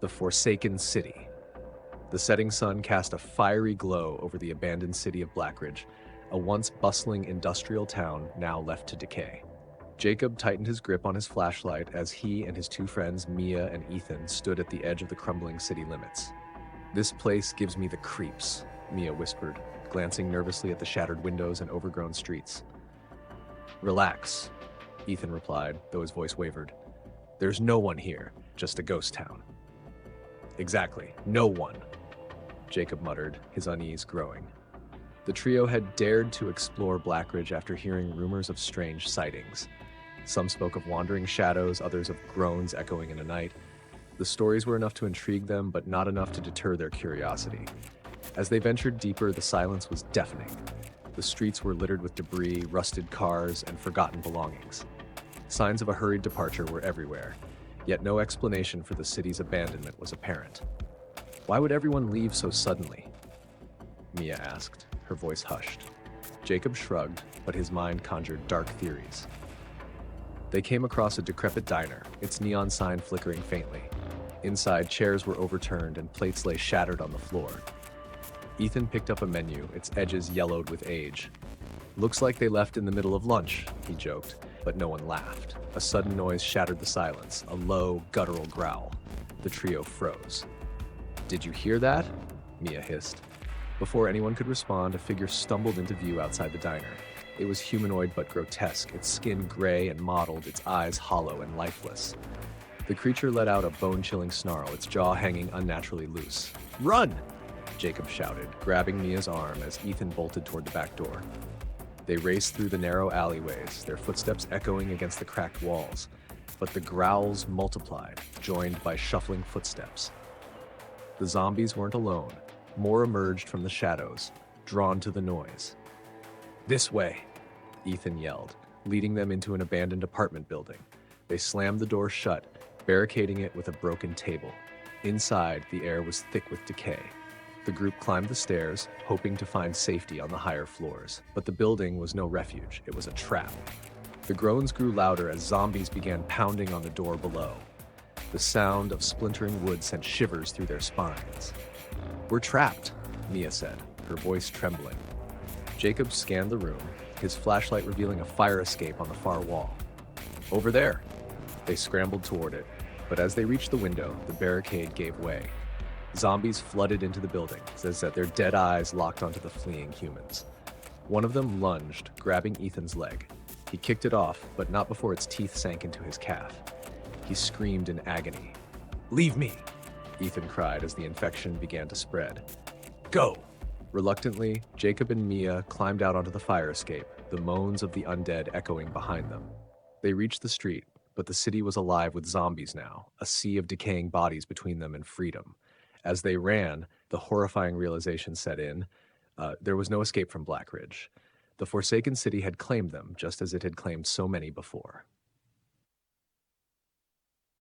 The Forsaken City. The setting sun cast a fiery glow over the abandoned city of Blackridge, a once bustling industrial town now left to decay. Jacob tightened his grip on his flashlight as he and his two friends, Mia and Ethan, stood at the edge of the crumbling city limits. "This place gives me the creeps," Mia whispered, glancing nervously at the shattered windows and overgrown streets. "Relax," Ethan replied, though his voice wavered. "There's no one here, just a ghost town." "Exactly, no one," Jacob muttered, his unease growing. The trio had dared to explore Blackridge after hearing rumors of strange sightings. Some spoke of wandering shadows, others of groans echoing in the night. The stories were enough to intrigue them, but not enough to deter their curiosity. As they ventured deeper, the silence was deafening. The streets were littered with debris, rusted cars, and forgotten belongings. Signs of a hurried departure were everywhere, yet no explanation for the city's abandonment was apparent. "Why would everyone leave so suddenly?" Mia asked, her voice hushed. Jacob shrugged, but his mind conjured dark theories. They came across a decrepit diner, its neon sign flickering faintly. Inside, chairs were overturned and plates lay shattered on the floor. Ethan picked up a menu, its edges yellowed with age. "Looks like they left in the middle of lunch," he joked, but no one laughed. A sudden noise shattered the silence, a low, guttural growl. The trio froze. "Did you hear that?" Mia hissed. Before anyone could respond, a figure stumbled into view outside the diner. It was humanoid but grotesque, its skin gray and mottled, its eyes hollow and lifeless. The creature let out a bone-chilling snarl, its jaw hanging unnaturally loose. "Run!" Jacob shouted, grabbing Mia's arm as Ethan bolted toward the back door. They raced through the narrow alleyways, their footsteps echoing against the cracked walls, but the growls multiplied, joined by shuffling footsteps. The zombies weren't alone. More emerged from the shadows, drawn to the noise. "This way," Ethan yelled, leading them into an abandoned apartment building. They slammed the door shut, barricading it with a broken table. Inside, the air was thick with decay. The group climbed the stairs, hoping to find safety on the higher floors. But the building was no refuge, it was a trap. The groans grew louder as zombies began pounding on the door below. The sound of splintering wood sent shivers through their spines. "We're trapped," Mia said, her voice trembling. Jacob scanned the room, his flashlight revealing a fire escape on the far wall. "Over there." They scrambled toward it, but as they reached the window, the barricade gave way. Zombies flooded into the building, as their dead eyes locked onto the fleeing humans. One of them lunged, grabbing Ethan's leg. He kicked it off, but not before its teeth sank into his calf. He screamed in agony. "Leave me!" Ethan cried as the infection began to spread. "Go!" Reluctantly, Jacob and Mia climbed out onto the fire escape, the moans of the undead echoing behind them. They reached the street, but the city was alive with zombies now, a sea of decaying bodies between them and freedom. As they ran, the horrifying realization set in. There was no escape from Blackridge. The Forsaken City had claimed them, just as it had claimed so many before.